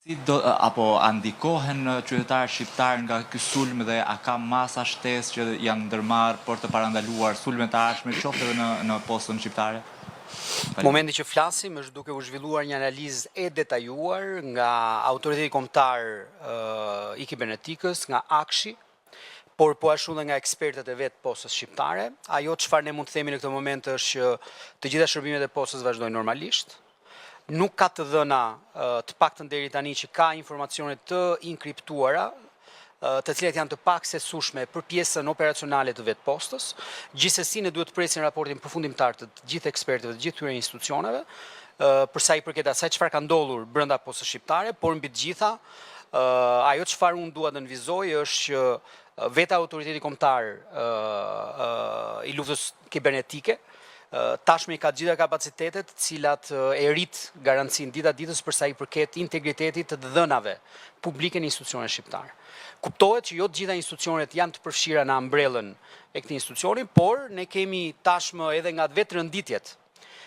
Apo ndikohen qytetarët shqiptar nga ky sulm dhe a ka masa shtesë që janë ndërmarrë për të parandaluar sulmet e ardhshme qoftë edhe në postën shqiptare? Momenti që flasim është duke u zhvilluar një analizë e detajuar nga Autoriteti Kombëtar i Kibernetikës, nga Akshi, por po ashtu dhe nga ekspertët e vetë postës shqiptare. Ajo çfarë ne mund të themi në këtë moment është që të gjitha shërbimet e postës vazhdojnë normalisht. Nuk ka të dhëna, të paktën deri tani, që ka informacione të inkriptuara, të cilat janë të paksesueshme për pjesën operacionale të vetë postës. Gjithsesi ne duhet të presim raportin përfundimtar të gjithë ekspertëve, të gjithë këtyre institucioneve, për sa i përket asaj çfarë ka ndodhur brenda postës shqiptare, por mbi të gjitha, ajo çfarë unë dua të nënvizoj është që vetë Autoriteti Kombëtar i luftës kibernetike tashmë i ka gjitha kapacitetet cilat e rrit garancinë dita ditës për sa i përket integritetit të dhënave publike në institucionet shqiptare. Kuptohet që jo të gjitha institucionet janë të përfshira në ambrellën e këtij institucioni, por ne kemi tashmë edhe nga vetë rënditjet